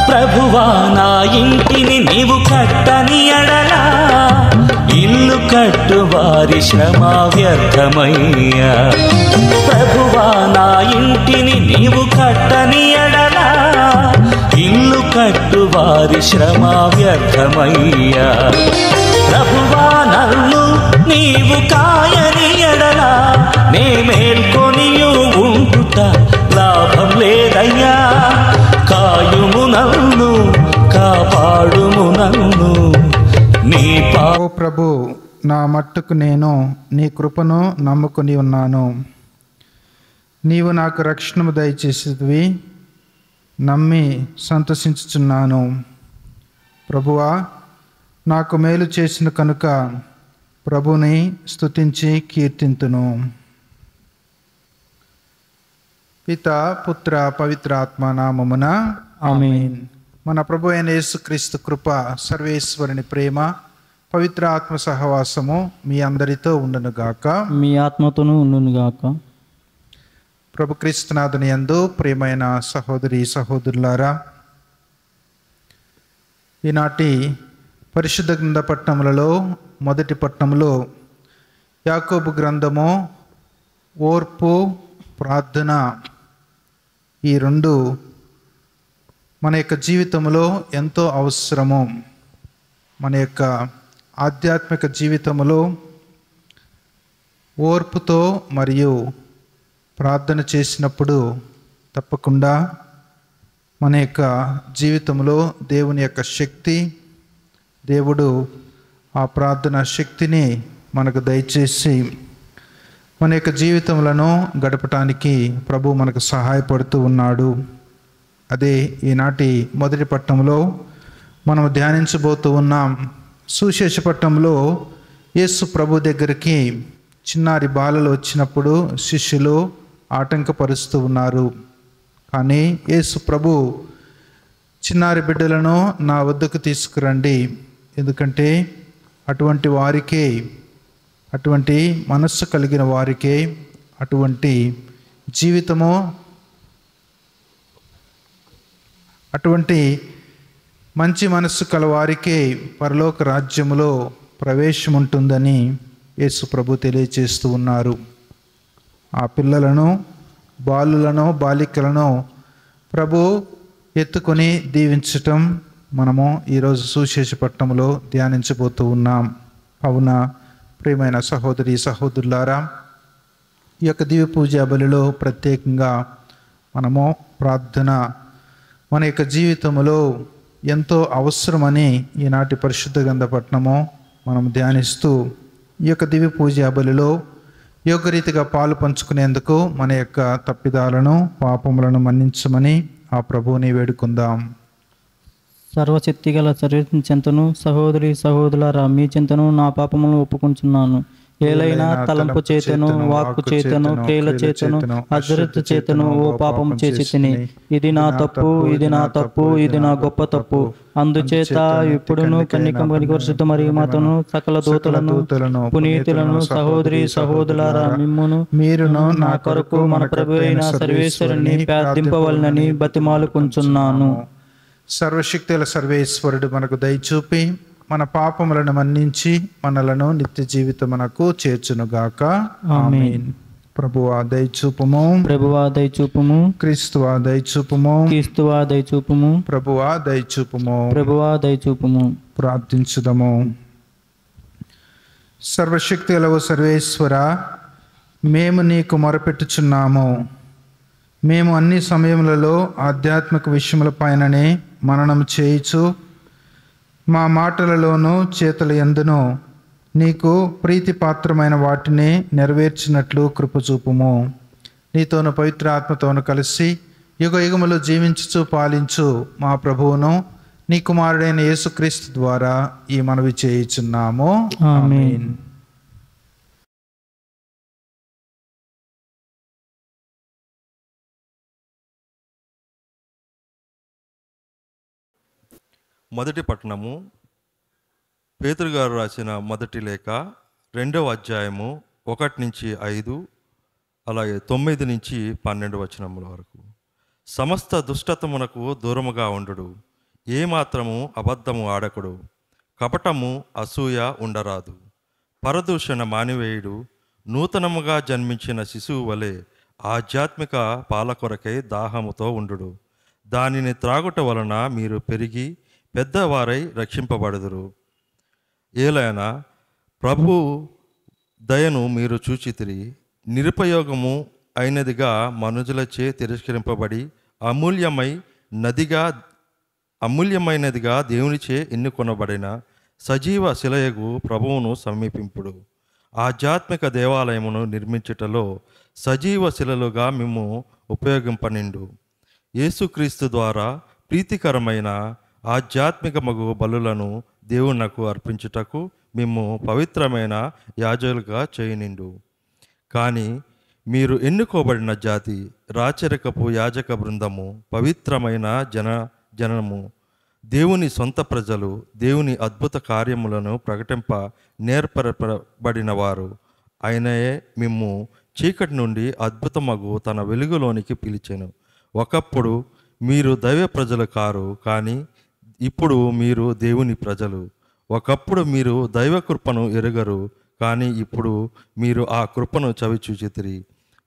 ప్రభువా నా ఇంటిని నీవు కట్టని ఎడలా ఇల్లు కట్టువారి శ్రమ వ్యర్థమయ్యా. ప్రభువా నా ఇంటిని నీవు కట్టని ఎడలా ఇల్లు కట్టువారి శ్రమ వ్యర్థమయ్యా. ప్రభువా నన్ను నీవు కాయని ఎడలా నే మేల్కొనియు ఉంటుట లాభం లేదయ్యా. కాయుము నన్ను కాపాడుము నన్ను నీ ఓ ప్రభు, నా మట్టుకు నేను నీ కృపను నమ్ముకుని ఉన్నాను. నీవు నాకు రక్షణము దయచేసేవి నమ్మి సంతోషించుచున్నాను. ప్రభువా, నాకు మేలు చేసిన కనుక ప్రభుని స్తుతించి కీర్తింతును. పిత పుత్ర పవిత్రాత్మ నామమున ఆమేన్. మన ప్రభు అయిన యేసుక్రీస్తు కృప, సర్వేశ్వరుని ప్రేమ, పవిత్ర ఆత్మ సహవాసము మీ అందరితో ఉండునుగాక. మీ ఆత్మతోనూ ఉండునుగాక. ప్రభు క్రీస్తునాథుని యందు ప్రియమైన సహోదరి సహోదరులారా, ఈనాటి పరిశుద్ధ గ్రంథ పట్టణములలో మొదటి పట్టణంలో యాకోబు గ్రంథము, ఓర్పు, ప్రార్థన, ఈ రెండు మన యొక్క జీవితంలో ఎంతో అవసరము. మన యొక్క ఆధ్యాత్మిక జీవితంలో ఓర్పుతో మరియు ప్రార్థన చేసినప్పుడు తప్పకుండా మన యొక్క జీవితంలో దేవుని యొక్క శక్తి, దేవుడు ఆ ప్రార్థన శక్తిని మనకు దయచేసి మన యొక్క జీవితములను గడపటానికి ప్రభు మనకు సహాయపడుతూ ఉన్నాడు. అదే ఈనాటి మొదటి పట్టణంలో మనం ధ్యానించబోతూ ఉన్నాం. సుశేష పట్టణంలో యేసు ప్రభు దగ్గరికి చిన్నారి బాలలు వచ్చినప్పుడు శిష్యులు ఆటంకపరుస్తూ ఉన్నారు. కానీ యేసు ప్రభు చిన్నారి బిడ్డలను నా వద్దకు తీసుకురండి, ఎందుకంటే అటువంటి వారికే, అటువంటి మనస్సు కలిగిన వారికే, అటువంటి జీవితము, అటువంటి మంచి మనస్సు కల వారికే పరలోక రాజ్యములో ప్రవేశం ఉంటుందని యేసు ప్రభు తెలియచేస్తూ ఉన్నారు. ఆ పిల్లలను, బాలులను, బాలికలను ప్రభు ఎత్తుకొని దీవించటం మనము ఈరోజు సుశేష పట్టణంలో ధ్యానించబోతూ ఉన్నాం. అవునా ప్రియమైన సహోదరి సహోదరులారా, ఈ యొక్క దివ్య పూజా బలిలో ప్రత్యేకంగా మనము ప్రార్థన మన యొక్క జీవితంలో ఎంతో అవసరమని ఈనాటి పరిశుద్ధ గ్రంథ పఠనము మనం ధ్యానిస్తూ ఈ యొక్క దివ్య పూజా బలిలో యోగరీతిగా పాలు పంచుకునేందుకు మన యొక్క తప్పిదాలను పాపములను మన్నించమని ఆ ప్రభువుని వేడుకుందాం. సర్వశక్తి గల సర్వేశ్వరుని చెంతను సహోదరి సహోదరులారా మీ చెంతను నా పాపములను ఒప్పుకుంటున్నాను. ఏలైనా తలంపు చేతను వాక్కు చేతను క్రియల చేతను అజరత్తు చేతను ఓ పాపము చేసి తిని ఇది నా తప్పు, ఇది నా తప్పు, ఇది నా గొప్ప తప్పు. అందుచేత ఇప్పుడును కన్యక పరిశుద్ధ మరియ మాతను సకల దూతలను పునీతులను సహోదరి సహోదరులారా మిమ్మును మీరును నా కొరకు మన ప్రభు అయిన సర్వేశ్వరుని ప్రార్థింపవలనని బతిమాలుకుంటున్నాను. సర్వశక్తుల సర్వేశ్వరుడు మనకు దయచూపి మన పాపములను మన్నించి మనలను నిత్య జీవితమునకు చేర్చునుగాక. ఆమేన్. ప్రభువా దయచూపుము, ప్రభువా దయచూపుము, క్రీస్తువా దయచూపుము, క్రీస్తువా దయచూపుము, ప్రభువా దయచూపుము, ప్రభువా దయచూపుము. ప్రార్థించుదము. సర్వశక్తి గలవు సర్వేశ్వర, మేము నీకు మొరపెట్టుచున్నాము. మేము అన్ని సమయములలో ఆధ్యాత్మిక విషయములపైననే మననం చేయుచు మా మాటలలోనూ చేతుల యందును నీకు ప్రీతిపాత్రమైన వాటిని నెరవేర్చినట్లు కృపచూపుము. నీతోను పవిత్ర ఆత్మతోను కలిసి యుగ యుగములు జీవించుచు పాలించు మా ప్రభువును నీ కుమారుడైన యేసుక్రీస్తు ద్వారా ఈ మనవి చేయుచున్నాము. ఆమేన్. మొదటి పట్టణము పేతురు గారు రాసిన మొదటి లేఖ 2వ అధ్యాయము 1-5 అలాగే 9-12 వచనముల వరకు. సమస్త దుష్టతమునకు దూరముగా ఉండుడు, ఏమాత్రము అబద్ధము ఆడకుడు, కపటము అసూయ ఉండరాదు, పరదూషణ మానివేయుడు, నూతనముగా జన్మించిన శిశువు వలె ఆధ్యాత్మిక పాలకొరకై దాహముతో ఉండుడు. దానిని త్రాగుట వలన మీరు పెరిగి పెద్దవారై రక్షింపబడుదురు. ఏలైనా ప్రభు దయను మీరు చూచితిరి. నిరుపయోగము అయినదిగా మనుజులచే తిరస్కరింపబడి అమూల్యమైనదిగా దేవునిచే ఎన్నుకొనబడిన సజీవ శిలయగు ప్రభువును సమీపింపుడు. ఆధ్యాత్మిక దేవాలయమును నిర్మించుటలో సజీవ శిలలుగా మేము ఉపయోగింపనిండు. యేసుక్రీస్తు ద్వారా ప్రీతికరమైన ఆధ్యాత్మిక మగు బలులను దేవునకు అర్పించుటకు మేము పవిత్రమైన యాజకులుగా చేయనిండు. కానీ మీరు ఎన్నుకోబడిన జాతి, రాచరికపు యాజక బృందము, పవిత్రమైన జనము, దేవుని సొంత ప్రజలు, దేవుని అద్భుత కార్యములను ప్రకటింప నేర్పరబడిన వారు. ఆయనయే మిమ్ము చీకటి నుండి అద్భుతమగు తన వెలుగులోనికి పిలిచెను. ఒకప్పుడు మీరు దైవ ప్రజలు కారు, కానీ ఇప్పుడు మీరు దేవుని ప్రజలు. ఒకప్పుడు మీరు దైవ కృపను ఎరుగరు, కానీ ఇప్పుడు మీరు ఆ కృపను చవిచూచితిరి.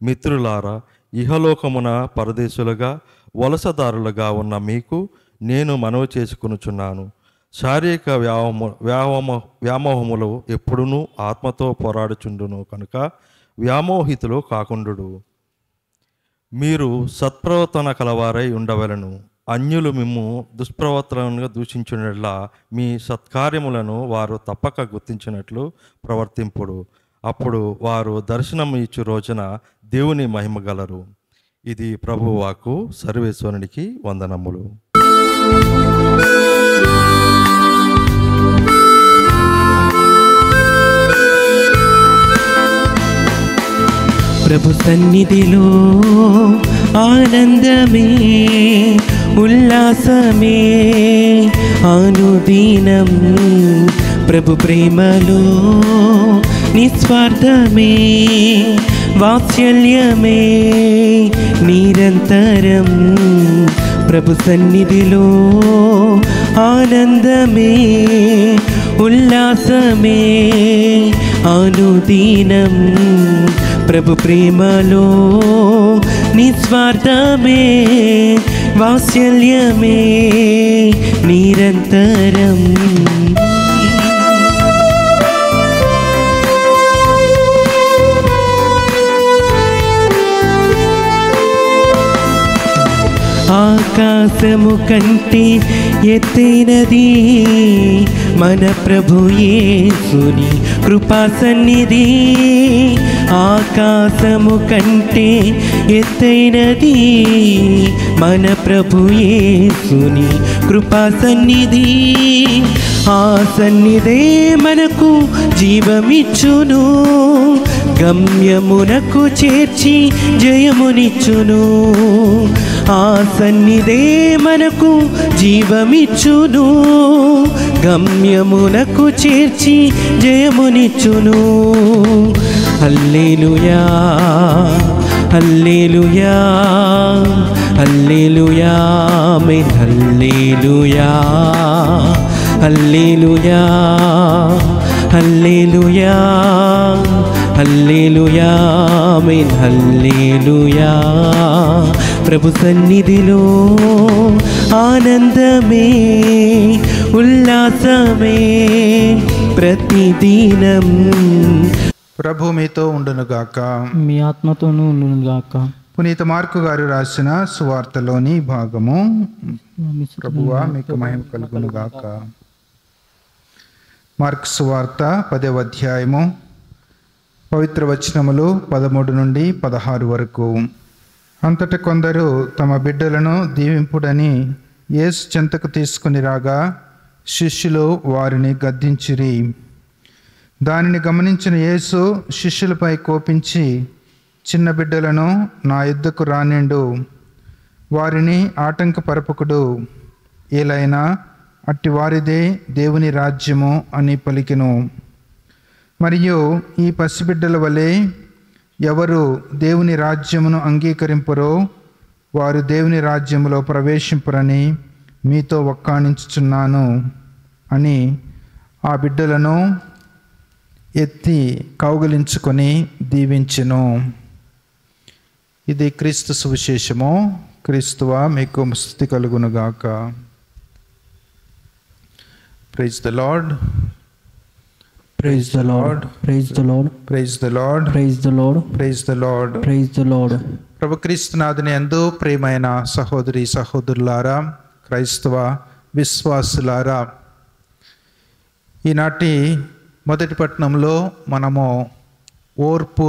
మిత్రులారా, ఇహలోకమున పరదేశులుగా వలసదారులుగా ఉన్న మీకు నేను మనవి చేసుకొనుచున్నాను. శారీరక వ్యామోహములు ఎప్పుడునూ ఆత్మతో పోరాడుచుండును కనుక వ్యామోహితులు కాకుండుడు. మీరు సత్ప్రవర్తన కలవారై ఉండవలను. అన్యులు మిమ్ము దుష్ప్రవర్తనగా దూషించున్నట్లా మీ సత్కార్యములను వారు తప్పక గుర్తించినట్లు ప్రవర్తింపుడు. అప్పుడు వారు దర్శనం ఇచ్చు రోజున దేవుని మహిమగలరు. ఇది ప్రభువాకు. సర్వేశ్వరునికి వందనములు. ప్రభు సన్నిధిలో ఆనందమే, ఉల్లాసమే అనుదినం. ప్రభు ప్రేమలో నిస్వార్థమే, వాత్సల్యమే నిరంతరం. ప్రభు సన్నిధిలో ఆనందమే, ఉల్లాసమే అనుదినం. ప్రభు ప్రేమలో నిస్వార్థమే, వాత్సల్యమే నిరంతరం. ఆకాశము కంటే ఎత్తైనది మన ప్రభు యేసుని కృపా సన్నిధి. ఆకాశము కంటే ఎత్తైనది మన ప్రభు యేసుని కృపా సన్నిధి. ఆ సన్నిధే మనకు జీవమిచ్చును, గమ్యమునకు చేర్చి జయమునిచ్చును. ఆ సన్నిధే మనకు జీవమిచ్చును, గమ్యమునకు చేర్చి జయమునిచ్చును. హల్లెలూయా హల్లెలూయా హల్లెలూయా ఆమేన్. హల్లెలూయా హల్లెలూయా హల్లెలూయా హల్లెలూయా ఆమేన్. హల్లెలూయా. ప్రభు సన్నిధిలో ఆనందమే ఉల్లాసమే ప్రతిదినం. ప్రభు మీతో ఉండునుగాక. మీ ఆత్మతోనూ ఉండునుగాక. పునీత మార్కు గారు రాసిన సువార్తలోని భాగము. ప్రభువా మీకు మహిమ కలుగునుగాక. మార్కు సువార్త 10వ అధ్యాయము పవిత్ర వచనములు 13 నుండి 16 వరకు. అంతట కొందరు తమ బిడ్డలను దీవింపుడని యేసు చెంతకు తీసుకుని రాగా శిష్యులు వారిని గద్దించిరి. దానిని గమనించిన యేసు శిష్యులపై కోపించి, చిన్న బిడ్డలను నా యుద్ధకు రానిండు, వారిని ఆటంకపరపకుడు, ఏలైనా అట్టి వారిదే దేవుని రాజ్యము అని పలికెను. మరియు ఈ పసిబిడ్డల వలె ఎవరు దేవుని రాజ్యమును అంగీకరింపరో వారు దేవుని రాజ్యములో ప్రవేశింపరని మీతో వక్కాణించుచున్నాను అని ఆ బిడ్డలను ఎత్తి కౌగలించుకొని దీవించెను. ఇది క్రీస్తు సువిశేషము. క్రీస్తువా మీకు స్తుతి కలుగునుగాక. Praise the Lord. Praise the Lord. Praise the Lord. Praise the Lord. Praise the Lord. Praise the Lord. Praise the Lord. ప్రభు క్రీస్తునాథుని యందు ప్రియమైన సహోదరి సహోదరులారా, క్రైస్తవ విశ్వాసులారా, ఈనాటి మొదటి పట్టణంలో మనము ఓర్పు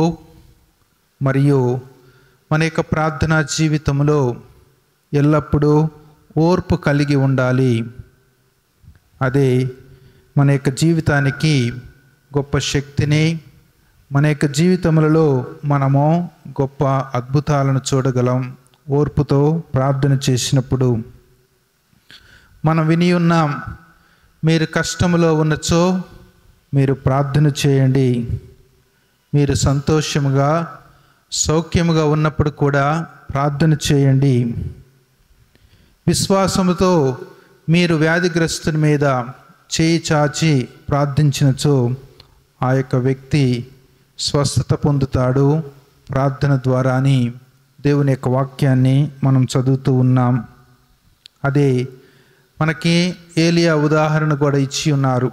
మరియు మన యొక్క ప్రార్థనా జీవితంలో ఎల్లప్పుడూ ఓర్పు కలిగి ఉండాలి. అదే మన యొక్క జీవితానికి గొప్ప శక్తిని, మన యొక్క జీవితములలో మనము గొప్ప అద్భుతాలను చూడగలం. ఓర్పుతో ప్రార్థన చేసినప్పుడు మనం విని ఉన్నాం, మీరు కష్టములో ఉన్నచో మీరు ప్రార్థన చేయండి, మీరు సంతోషముగా సౌఖ్యముగా ఉన్నప్పుడు కూడా ప్రార్థన చేయండి. విశ్వాసముతో మీరు వ్యాధిగ్రస్తుని మీద చేయి చాచి ప్రార్థించినచో ఆ యొక్క వ్యక్తి స్వస్థత పొందుతాడు ప్రార్థన ద్వారా అని దేవుని యొక్క వాక్యాన్ని మనం చదువుతూ ఉన్నాం. అదే మనకి ఏలియా ఉదాహరణ కూడా ఇచ్చి ఉన్నారు.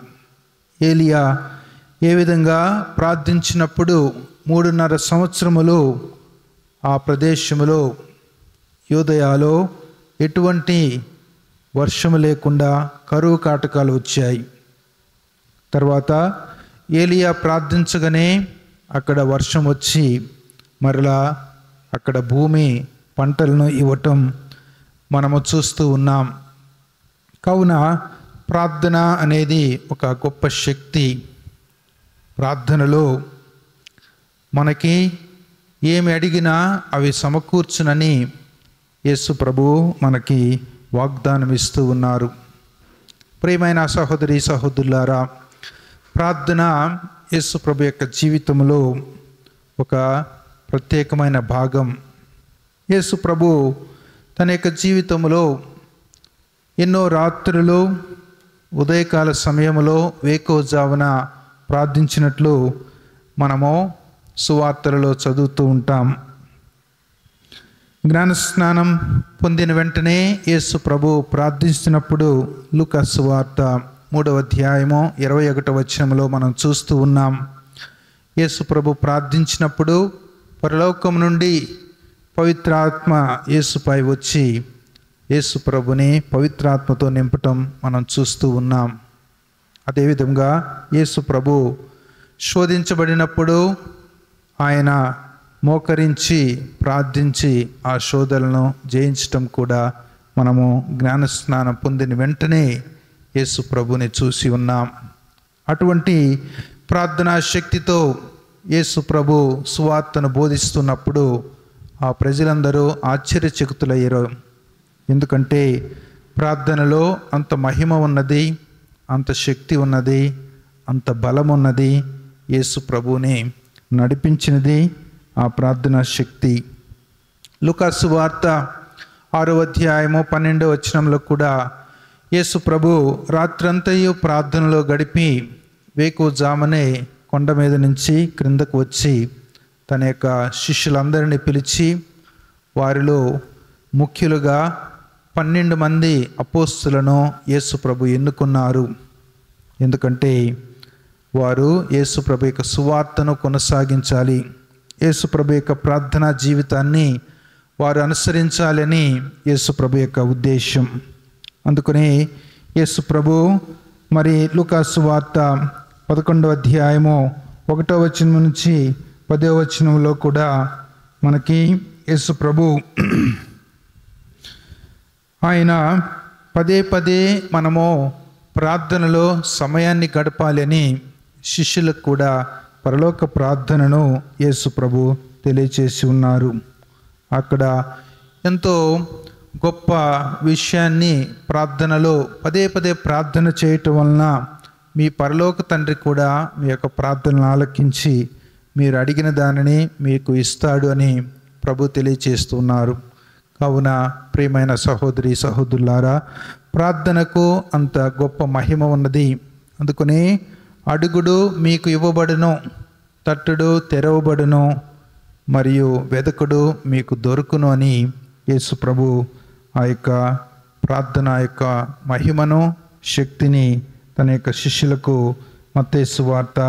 ఏలియా ఏ విధంగా ప్రార్థించినప్పుడు 3.5 సంవత్సరములు ఆ ప్రదేశములో యూదయాలో ఎటువంటి వర్షము లేకుండా కరువు కాటకాలు వచ్చాయి. తర్వాత ఏలియా ప్రార్థించగానే అక్కడ వర్షం వచ్చి మరలా అక్కడ భూమి పంటలను ఇవ్వటం మనము చూస్తూ ఉన్నాం. కావున ప్రార్థన అనేది ఒక గొప్ప శక్తి. ప్రార్థనలో మనకి ఏమి అడిగినా అవి సమకూర్చునని యేసు ప్రభు మనకి వాగ్దానం ఇస్తూ ఉన్నారు. ప్రియమైన సహోదరి సహోదరులారా, ప్రార్థన యేసు ప్రభు యొక్క జీవితంలో ఒక ప్రత్యేకమైన భాగం. యేసు ప్రభు తన యొక్క జీవితంలో ఎన్నో రాత్రులు ఉదయకాల సమయంలో వేకువజామున ప్రార్థించినట్లు మనము సువార్తలలో చదువుతూ ఉంటాం. జ్ఞానస్నానం పొందిన వెంటనే యేసు ప్రభు ప్రార్థిస్తున్నప్పుడు లూకా సువార్త 3వ అధ్యాయము 21వ వచనంలో మనం చూస్తూ ఉన్నాం. యేసు ప్రభు ప్రార్థించినప్పుడు పరలోకం నుండి పవిత్రాత్మ యేసుపై వచ్చి యేసు ప్రభుని పవిత్రాత్మతో నింపటం మనం చూస్తూ ఉన్నాం. అదేవిధంగా యేసు ప్రభు శోధించబడినప్పుడు ఆయన మోకరించి ప్రార్థించి ఆ శోధనలను జయించటం కూడా మనము జ్ఞానస్నానం పొందిన వెంటనే యేసు ప్రభుని చూసి ఉన్నాం. అటువంటి ప్రార్థనా శక్తితో యేసు ప్రభు సువార్తను బోధిస్తున్నప్పుడు ఆ ప్రజలందరూ ఆశ్చర్యచకితులయ్యారు. ఎందుకంటే ప్రార్థనలో అంత మహిమ ఉన్నది, అంత శక్తి ఉన్నది, అంత బలం ఉన్నది. యేసు ప్రభుని నడిపించినది ఆ ప్రార్థనా శక్తి. లూకాసు వార్త 6వ అధ్యాయము 12వ వచనంలో కూడా యేసు ప్రభు రాత్రంతయు ప్రార్థనలో గడిపి వేకువజామునే కొండ మీద నుంచి క్రిందకు వచ్చి తన యొక్క శిష్యులందరినీ పిలిచి వారిలో ముఖ్యులుగా 12 మంది అపోస్తులను యేసు ప్రభు ఎన్నుకున్నారు. ఎందుకంటే వారు యేసు ప్రభు యొక్క సువార్తను కొనసాగించాలి, యేసు ప్రభు యొక్క ప్రార్థనా జీవితాన్ని వారు అనుసరించాలని యేసు ప్రభు యొక్క ఉద్దేశం. అందుకని యేసు ప్రభు మరి లూకాసు వార్త 11వ అధ్యాయము 1వ వచనం నుంచి 10వ వచనంలో కూడా మనకి యేసు ప్రభు ఆయన పదే మనము ప్రార్థనలో సమయాన్ని గడపాలి అని శిష్యులకు కూడా పరలోక ప్రార్థనను యేసు ప్రభు తెలియచేసి ఉన్నారు. అక్కడ ఎంతో గొప్ప విషయాన్ని ప్రార్థనలో పదే ప్రార్థన చేయటం వలన మీ పరలోక తండ్రి కూడా మీ యొక్క ప్రార్థనలు ఆలకించి మీరు అడిగిన దానిని మీకు ఇస్తాడు అని ప్రభు తెలియచేస్తున్నారు. కావున ప్రియమైన సహోదరి సహోదరులారా, ప్రార్థనకు అంత గొప్ప మహిమ ఉన్నది. అందుకని అడుగుడు మీకు ఇవ్వబడును, తట్టుడు తెరవబడును, మరియు వెదకుడు మీకు దొరుకును అని యేసు ప్రభు ఆ యొక్క ప్రార్థన యొక్క మహిమను శక్తిని తన యొక్క శిష్యులకు మత్తయి సువార్త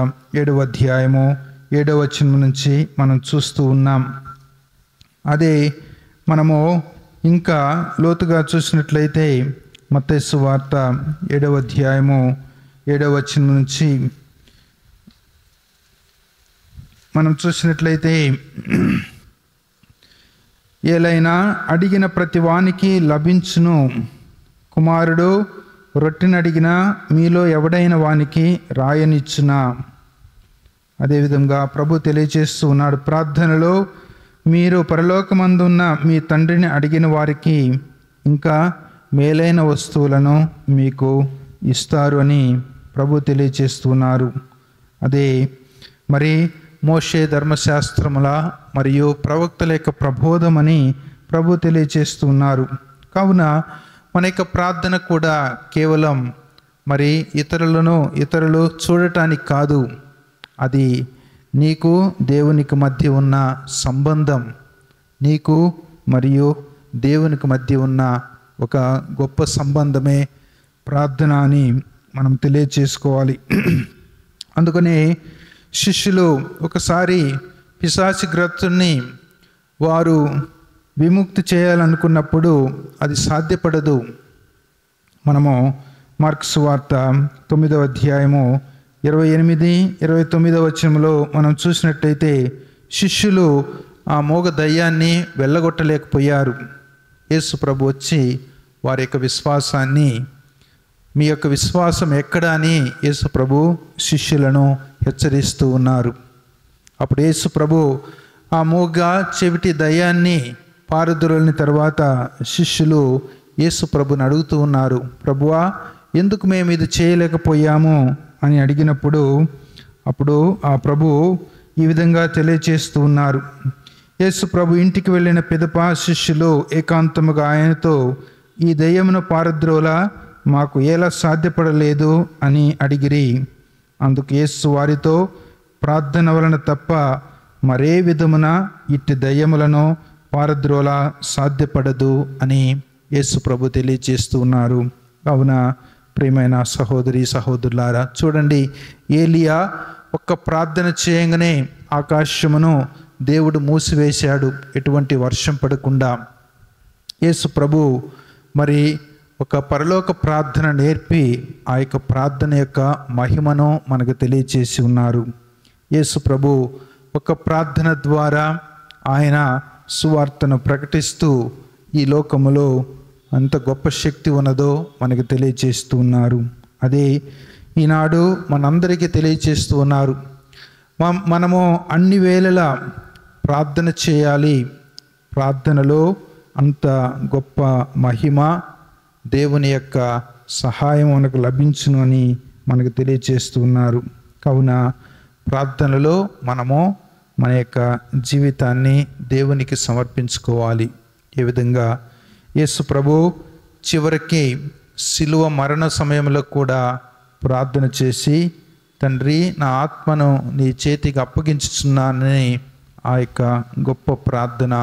7వ అధ్యాయము 7వ వచనం నుంచి మనం చూస్తూ ఉన్నాం. అదే మనము ఇంకా లోతుగా చూసినట్లయితే మత్తయి సువార్త 7వ అధ్యాయము 7వ వచనం నుంచి మనం చూసినట్లయితే, ఏలైనా అడిగిన ప్రతి వానికి లభించును, కుమారుడు రొట్టెని అడిగినా మీలో ఎవడైన వానికి రాయనిచ్చునా. అదేవిధంగా ప్రభు తెలియజేస్తూ ఉన్నాడు, ప్రార్థనలో మీరు పరలోకమందున్న మీ తండ్రిని అడిగిన వారికి ఇంకా మేలైన వస్తువులను మీకు ఇస్తారు అని ప్రభు తెలియజేస్తున్నారు. అదే మరి మోషే ధర్మశాస్త్రముల మరియు ప్రవక్తల యొక్క ప్రబోధమని ప్రభు తెలియజేస్తున్నారు. కావున మన యొక్క ప్రార్థన కూడా కేవలం మరి ఇతరులు చూడటానికి కాదు, అది నీకు దేవునికి మధ్య ఉన్న సంబంధం, నీకు మరియు దేవునికి మధ్య ఉన్న ఒక గొప్ప సంబంధమే ప్రార్థన అని మనం తెలియచేసుకోవాలి. అందుకనే శిష్యులు ఒకసారి పిశాచిగ్రస్తుని వారు విముక్తి చేయాలనుకున్నప్పుడు అది సాధ్యపడదు. మనము మార్క్స్ వార్త 9వ అధ్యాయము 28-29 వచనంలో మనం చూసినట్టయితే శిష్యులు ఆ మోగ దయ్యాన్ని వెళ్ళగొట్టలేకపోయారు. యేసు ప్రభు వచ్చి వారి యొక్క విశ్వాసాన్ని, మీ యొక్క విశ్వాసం ఎక్కడ అని యేసు ప్రభు శిష్యులను హెచ్చరిస్తూ ఉన్నారు. అప్పుడు యేసు ప్రభు ఆ మూగ చెవిటి దయ్యాన్ని పారద్రోలిన తర్వాత శిష్యులు యేసు ప్రభుని అడుగుతూ ఉన్నారు, ప్రభువా ఎందుకు మేము ఇది చేయలేకపోయాము అని అడిగినప్పుడు అప్పుడు ఆ ప్రభు ఈ విధంగా తెలియచేస్తూ ఉన్నారు. యేసు ప్రభు ఇంటికి వెళ్ళిన పిదప శిష్యులు ఏకాంతముగా ఆయనతో, ఈ దయ్యమును పారద్రోల మాకు ఎలా సాధ్యపడలేదు అని అడిగిరి. అందుకు యేసు వారితో, ప్రార్థన వలన తప్ప మరే విధమున ఇట్టి దయ్యములను పారద్రోల సాధ్యపడదు అని యేసు ప్రభు తెలియజేస్తూ ఉన్నారు. కావున ప్రియమైన సహోదరి సహోదరులారా, చూడండి, ఏలియా ఒక్క ప్రార్థన చేయగానే ఆకాశమును దేవుడు మూసివేశాడు, ఎటువంటి వర్షం పడకుండా. యేసు ప్రభు మరి ఒక పరలోక ప్రార్థన నేర్పి ఆ యొక్క ప్రార్థన యొక్క మహిమను మనకు తెలియచేసి ఉన్నారు. యేసు ప్రభు ఒక ప్రార్థన ద్వారా ఆయన సువార్తను ప్రకటిస్తూ ఈ లోకములో అంత గొప్ప శక్తి ఉన్నదో మనకు తెలియచేస్తూ ఉన్నారు. అదే ఈనాడు మనందరికీ తెలియచేస్తూ ఉన్నారు. మనము అన్ని వేళలా ప్రార్థన చేయాలి. ప్రార్థనలో అంత గొప్ప మహిమ, దేవుని యొక్క సహాయం మనకు లభించును అని మనకు తెలియచేస్తూ ఉన్నారు. కావున ప్రార్థనలో మనము మన యొక్క జీవితాన్ని దేవునికి సమర్పించుకోవాలి. ఏ విధంగా యేసు ప్రభు చివరికి శిలువ మరణ సమయంలో కూడా ప్రార్థన చేసి, తండ్రి నా ఆత్మను నీ చేతికి అప్పగించుచున్నానని ఆ యొక్క గొప్ప ప్రార్థన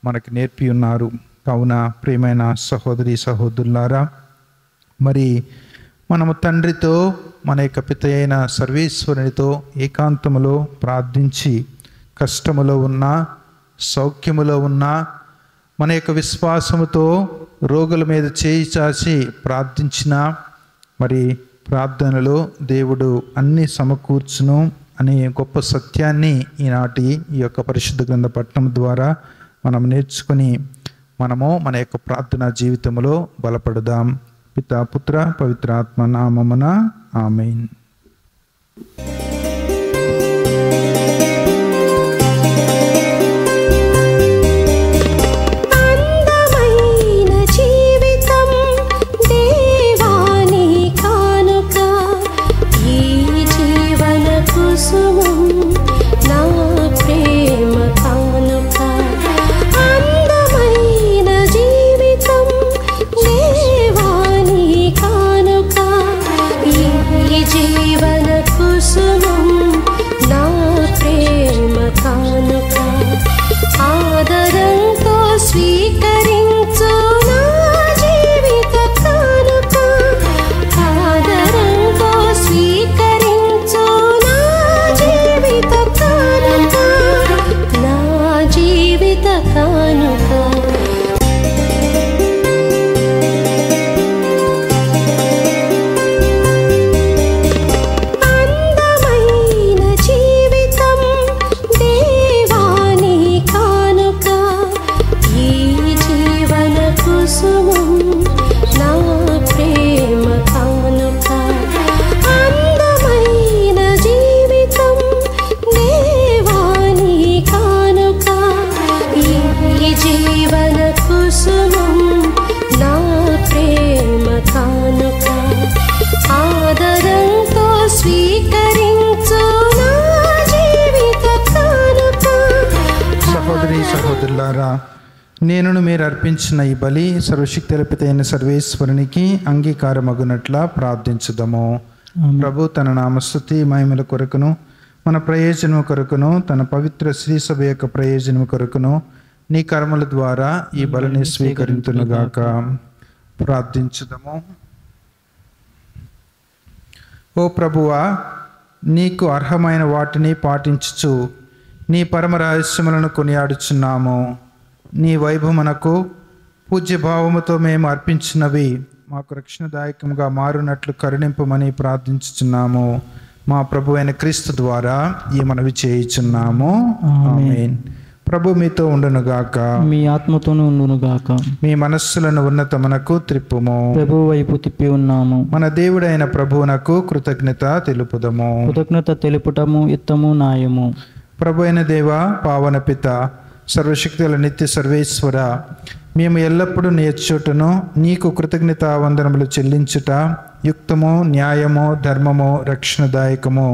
మనకు నేర్పి ఉన్నారు. కావున ప్రియమైన సహోదరి సహోదరులారా, మరి మనము తండ్రితో, మన యొక్క పిత అయిన సర్వేశ్వరునితో ఏకాంతములో ప్రార్థించి కష్టములో ఉన్నా సౌఖ్యములో ఉన్నా మన యొక్క విశ్వాసముతో రోగుల మీద చేయి చాచి ప్రార్థించిన మరి ప్రార్థనలో దేవుడు అన్ని సమకూర్చును అనే గొప్ప సత్యాన్ని ఈనాటి ఈ యొక్క పరిశుద్ధ గ్రంథ పఠనం ద్వారా మనం నేర్చుకుని మనము మన యొక్క ప్రార్థనా జీవితంలో బలపడదాం. పితా పుత్ర పవిత్రాత్మ నామమున ఆమేన్. నేనును మీరు అర్పించిన ఈ బలి సర్వశక్తుల పిత అయిన సర్వేశ్వరునికి అంగీకారమగునట్లా ప్రార్థించుదాము. ప్రభు తన నామస్తుతి మహిమల కొరకును మన ప్రయోజనము కొరకును తన పవిత్ర శ్రీ సభ యొక్క ప్రయోజనము కొరకును నీ కర్మల ద్వారా ఈ బలిని స్వీకరించునుగాక. ప్రార్థించుదాము. ఓ ప్రభువా, నీకు అర్హమైన వాటిని పాటించుచు నీ పరమ రహస్యములను కొనియాడుచున్నాము. నీ వైభవమునకు పూజ్యభావముతో మేము అర్పించినవి మాకు రక్షణదాయకముగా మారునట్లు కరుణింపమని ప్రార్థించుచున్నాము. మా ప్రభు అయిన క్రీస్తు ద్వారా ఈ మనవి చేయుచున్నాము. ఆమేన్. ప్రభు మీతో ఉండునుగాక, మీ ఆత్మతోనూ ఉండునుగాక. మీ మనస్సులను ఉన్నతమునకు త్రిప్పుము. ప్రభు వైపు తిప్పి ఉన్నాము. మన దేవుడైన ప్రభువునకు కృతజ్ఞత తెలుపుదము. కృతజ్ఞత తెలుపుటము యుత్తము న్యాయము. ప్రభు అయిన దేవ, పావన పిత, సర్వశక్తుల నిత్య సర్వేశ్వర, మేము ఎల్లప్పుడూ నీ ఎచ్చుటను నీకు కృతజ్ఞత వందనములు చెల్లించుట యుక్తము, న్యాయము, ధర్మము, రక్షణదాయకము.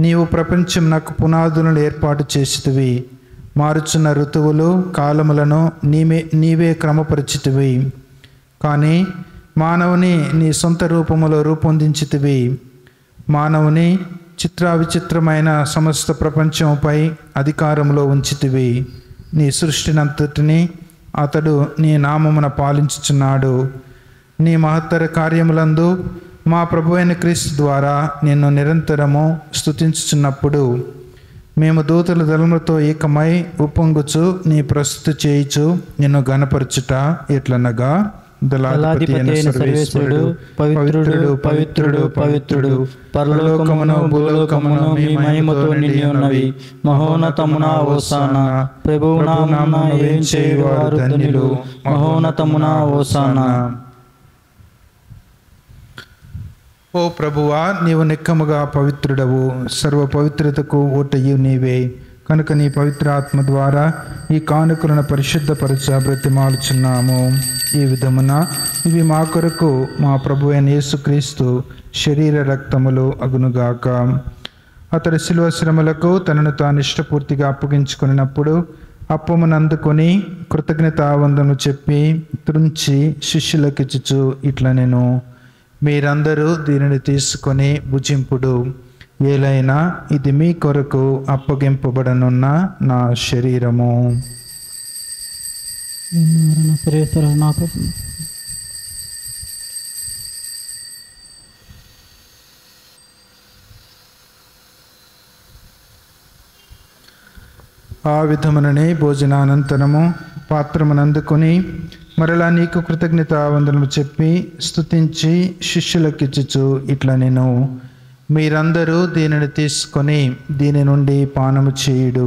నీవు ప్రపంచం నాకు పునాదులను ఏర్పాటు చేసితివి. మారుచున్న ఋతువులు కాలములను నీవే క్రమపరిచితివి. కానీ మానవుని నీ సొంత రూపములో రూపొందించితివి. మానవుని చిత్రావిచిత్రమైన సమస్త ప్రపంచంపై అధికారంలో ఉంచితివి. నీ సృష్టినంతటిని అతడు నీ నామమున పాలించుచున్నాడు. నీ మహత్తర కార్యములందు మా ప్రభువైన క్రీస్తు ద్వారా నిన్ను నిరంతరము స్తుతించుచున్నప్పుడు మేము దూతల దళములతో ఏకమై ఉప్పొంగుచు నీ ప్రస్తుతి చేయుచు నిన్ను గణపరచుట ఎట్లనగా, దళాధిపతి అయిన సర్వేశ్వరుడు పవిత్రుడు పవిత్రుడు పవిత్రుడు, పరలోకమును భూలోకమును మీ మహిమతో నిండి ఉన్నవి. మహోన్నతమున హోసానా, ప్రభువు నామమున ఏం చేయువారు ధన్యులు. మహోన్నతమున హోసానా. ఓ ప్రభువా, నీవు నిక్కముగా పవిత్రుడవు, సర్వ పవిత్రతకు ఊటయు నీవే. కనుక నీ పవిత్రాత్మ ద్వారా ఈ కానుకలను పరిశుద్ధపరచ బ్రతిమాలుచున్నాము. ఈ విధమున ఇవి మా కొరకు మా ప్రభు అయిన యేసుక్రీస్తు శరీర రక్తములు అగునుగాక. అతడు శిలువ శ్రమలకు తనను తాను ఇష్టపూర్తిగా అప్పగించుకున్నప్పుడు అప్పమును అందుకొని కృతజ్ఞతావందనము చెప్పి త్రుంచి శిష్యులకిచ్చుచు ఇట్లా నేను, మీరందరూ దీనిని తీసుకొని భుజింపుడు. ఏలైనా ఇది మీ కొరకు అప్పగింపబడనున్న నా శరీరము. ఆ విధముననే భోజనానంతరము పాత్రమునందుకొని మరలా నీకు కృతజ్ఞతావందనము చెప్పి స్తుతించి శిష్యులకిచ్చుచు ఇట్లా నేను, మీరందరూ దీనిని తీసుకొని దీని నుండి పానము చేయుడు.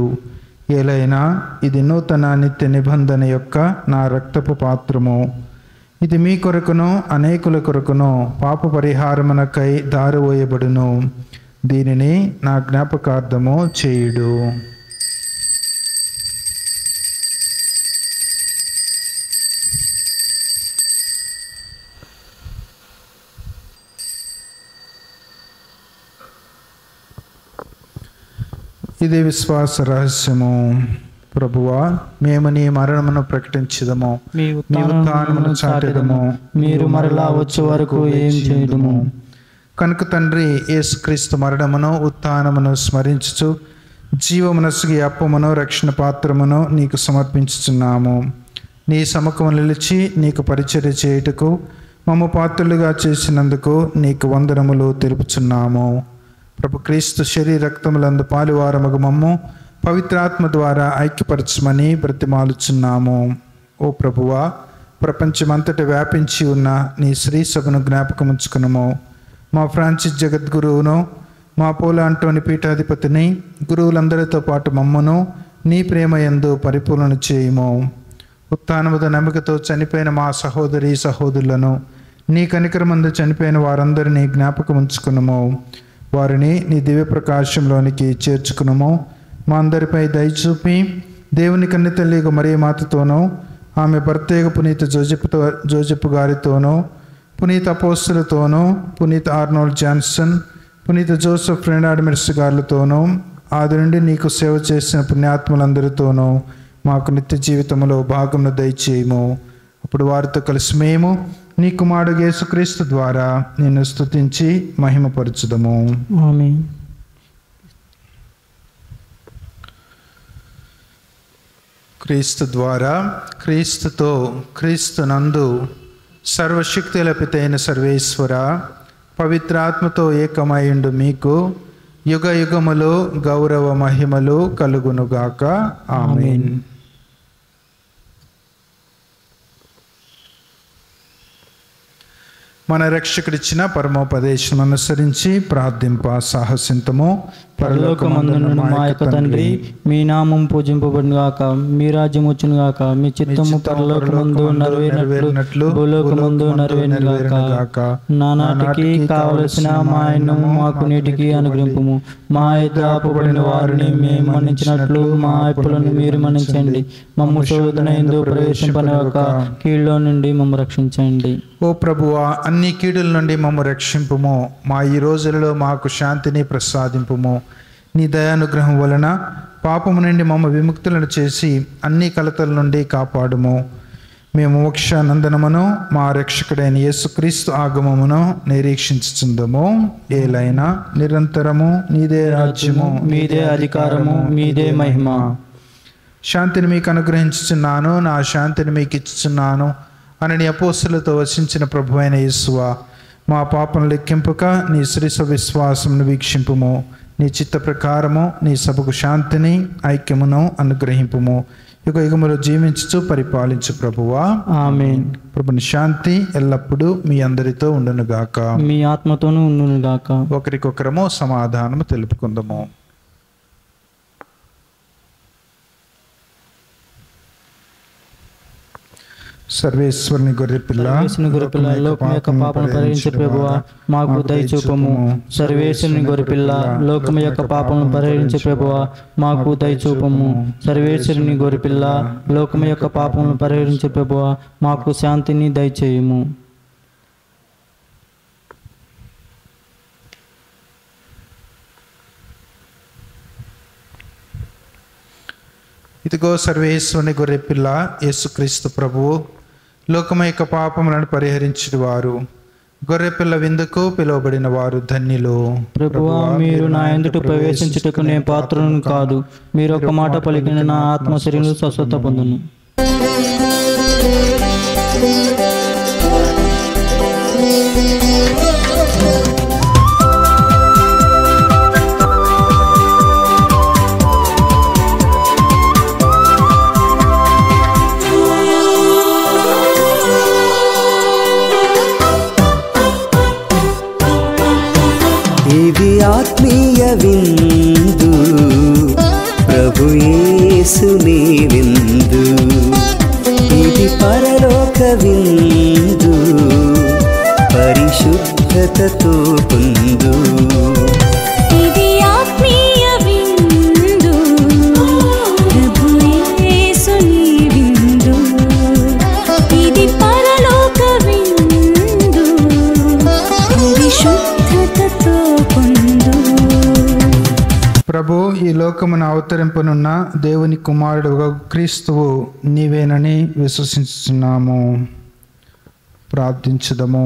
ఏలైనా ఇది నూతన నిత్య నిబంధన యొక్క నా రక్తపు పాత్రము. ఇది మీ కొరకును అనేకుల కొరకును పాప పరిహారమునకై దారివేయబడును. దీనిని నా జ్ఞాపకార్థము చేయుడు. ఇది విశ్వాస రహస్యము. ప్రభువా, మేము నీ మరణమును ప్రకటించదము, మీ ఉత్థానమును చాటెదము, మీరు మరలా వచ్చే వరకు ఏం చేయడము. కనుక తండ్రి, యేసుక్రీస్తు మరణమును ఉత్థానమును స్మరించుచు జీవమునసుగి అప్పమును రక్షణ పాత్రమును నీకు సమర్పించుచున్నాము. నీ సముఖము నిలిచి నీకు పరిచర్య చేయుటకు మమ్ము పాత్రులుగా చేసినందుకు నీకు వందనములు తెలుపుచున్నాము. ప్రభు క్రీస్తు శరీర రక్తములందు పాలువారమగు మమ్ము పవిత్రాత్మ ద్వారా ఐక్యపరచమని బ్రతిమాలుచున్నాము. ఓ ప్రభువా, ప్రపంచమంతటి వ్యాపించి ఉన్న నీ శ్రీ సభను జ్ఞాపకముంచుకునము. మా ఫ్రాన్సిస్ జగద్గురువును, మా పోల అంటోని పీఠాధిపతిని, గురువులందరితో పాటు మమ్మను నీ ప్రేమ యందు పరిపూర్ణ చేయుము. ఉత్థానముద నమ్మికతో చనిపోయిన మా సహోదరి సహోదరులను, నీ కనికరమందు చనిపోయిన వారందరినీ జ్ఞాపకముంచుకునము. వారిని నీ దివ్య ప్రకాశంలోనికి చేర్చుకునము. మా అందరిపై దయచూపి దేవుని కన్నితల్లిగా మరియ మాతతోనూ, ఆమె భర్తయ్య పునీత జోజెప్ గారితోనూ, పునీత అపోస్తులతోనూ, పునీత ఆర్నోల్డ్ జాన్సన్, పునీత జోసెఫ్ రెనార్డ్ మెర్స్ గారులతోనూ, ఆది నుండి నీకు సేవ చేసిన పుణ్యాత్ములందరితోనూ మాకు నిత్య జీవితంలో భాగమును దయచేయము. అప్పుడు వారితో కలిసి మేము నీ కుమారుడు యేసుక్రీస్తు ద్వారా నిన్ను స్తుతించి మహిమపరచుదము. ఆమేన్. క్రీస్తు ద్వారా, క్రీస్తుతో, క్రీస్తునందు సర్వశక్తుల పితైన సర్వేశ్వర, పవిత్రాత్మతో ఏకమైండు మీకు యుగ యుగములు గౌరవ మహిమలు కలుగునుగాక. ఆమేన్. మన రక్షకుడిచ్చిన పరమోపదేశం అనుసరించి ప్రార్థింప సాహసింతము. పరలోకమందున్న మా యొక్క తండ్రి, మీ నామం పూజింపబడును గాక, మీ రాజ్యం వచ్చును గాక, మీ చిత్తము పరలోకమందు నెరవేరినట్లు భూలోకమందు నెరవేరును గాక. నానాటికి కావలసిన మా అన్నము మాకు నేటికి అనుగ్రహింపుము. మా ఎదుట అప్పుబడిన వారిని మేము మన్నించినట్లు మా అప్పులను మీరు మన్నించండి. మమ్ము శోధన యందు ప్రవేశింపనివ్వక కీడులో నుండి మమ్ము రక్షించండి. ఓ ప్రభువా, అన్ని కీడుల నుండి మమ్ము రక్షింపుము. మా ఈ రోజులలో మాకు శాంతిని ప్రసాదింపుము. నీ దయానుగ్రహం వలన పాపము నుండి మమ్మ విముక్తులను చేసి అన్ని కలతల నుండి కాపాడుము. మేము మోక్షానందనమును మా రక్షకుడైన యేసుక్రీస్తు ఆగమమును నిరీక్షించుచుందము. ఏలైనా నిరంతరము నీదే రాజ్యము, మీదే అధికారము, మీదే మహిమ. శాంతిని మీకు అనుగ్రహించుచున్నాను, నా శాంతిని మీకు ఇచ్చుచున్నాను అని నీ అపోస్తులతో వసించిన ప్రభు అయిన యేసువా, మా పాపను లెక్కింపక నీ శ్రీస విశ్వాసమును వీక్షింపుము. నీ చిత్త ప్రకారము నీ సభకు శాంతిని ఐక్యమును అనుగ్రహింపుము. యుగ యుగములు జీవించుచు పరిపాలించు ప్రభువా. ఆమేన్. ప్రభుని శాంతి ఎల్లప్పుడూ మీ అందరితో ఉండునుగాక. మీ ఆత్మతోనూ ఉండునుగాక. ఒకరికొకరము సమాధానము తెలుపుకుందాము. సర్వేశ్వరుని గొర్రెపిల్ల, సర్వేశ్వరుని గొర్రెపిల్ల, లోకం యొక్క పాపను పరిహరించు ప్రభువా, మాకు దయచూపము. సర్వేశ్వరుని గొర్రెపిల్ల, లోకం యొక్క పాపను పరిహరించు ప్రభువా, మాకు దయచూపము. సర్వేశ్వరుని గొర్రెపిల్ల, లోకం యొక్క పాపను పరిహరించు ప్రభువా, మాకు శాంతిని దయచేయము. ఇదిగో సర్వేశ్వరుని గొర్రెపిల్ల, యేసుక్రీస్తు ప్రభువు, లోకము యొక్క పాపములను పరిహరించిన వారు. గొర్రెపిల్ల విందుకు పిలువబడిన వారు ధన్యులు. ప్రభువా, మీరు నా యందు ప్రవేశించుటకు నేను పాత్రను కాదు. మీరు ఒక మాట పలికిన నా ఆత్మ శరీరం స్వస్థత పొందును. ఇది ఆత్మీయ విందు, ప్రభు యేసుని విందు. ఇది పరలోక విందు, పరిశుద్ధతతో పొందు. ఇది ఆత్మీయ విందు, ప్రభు యేసుని విందు. ఇది పరలోక విందు, పరిశుద్ధతతో పొందు. ప్రభు, ఈ లోకమును అవతరింపనున్న దేవుని కుమారుడు క్రీస్తువు నీవేనని విశ్వసిస్తున్నాము. ప్రార్థించుదము.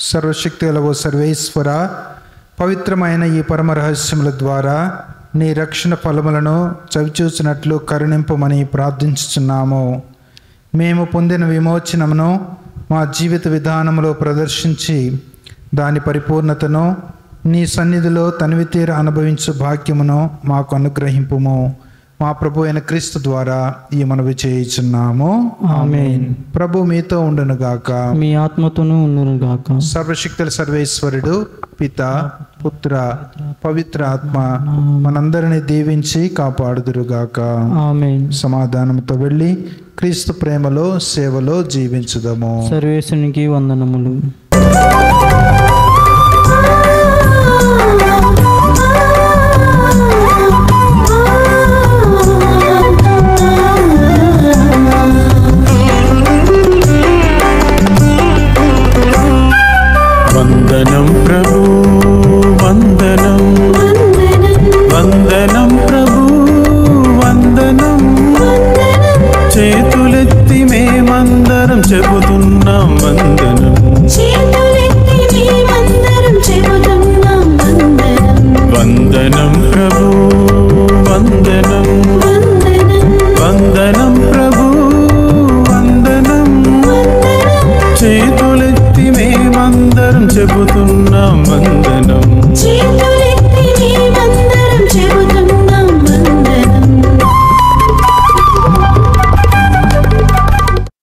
సర్వశక్తి గల ఓ సర్వేశ్వర, పవిత్రమైన ఈ పరమ రహస్యముల ద్వారా నీ రక్షణ ఫలములను చవిచూసినట్లు కరుణింపమని ప్రార్థించుచున్నాము. మేము పొందిన విమోచనమును మా జీవిత విధానంలో ప్రదర్శించి దాని పరిపూర్ణతను నీ సన్నిధిలో తనివితీర అనుభవించు భాగ్యమును మాకు అనుగ్రహింపుము. మా ప్రభు అయిన క్రీస్తు ద్వారా ఈ మనవి చేయుచున్నాము. ఆమేన్. ప్రభు మీతో ఉండునుగాక. మీ ఆత్మతోనూ ఉండునుగాక. సర్వశక్తుల సర్వేశ్వరుడు పిత, పుత్ర, పవిత్ర ఆత్మ మనందరిని దీవించి కాపాడుదురుగాక. ఆమేన్. సమాధానంతో వెళ్ళి క్రీస్తు ప్రేమలో సేవలో జీవించుదాము. సర్వేశ్వరునికి వందనములు. వందనం ప్రభు, వందనం వందనం ప్రభు, వందనం. చేతులెత్తి మేమందరం చెబుతున్నాం వందనం. వందనం ప్రభు, వందనం వందనం ప్రభు, వందనం. చేతులెత్తి మేమందరం చెబుతున్నాం వందనం.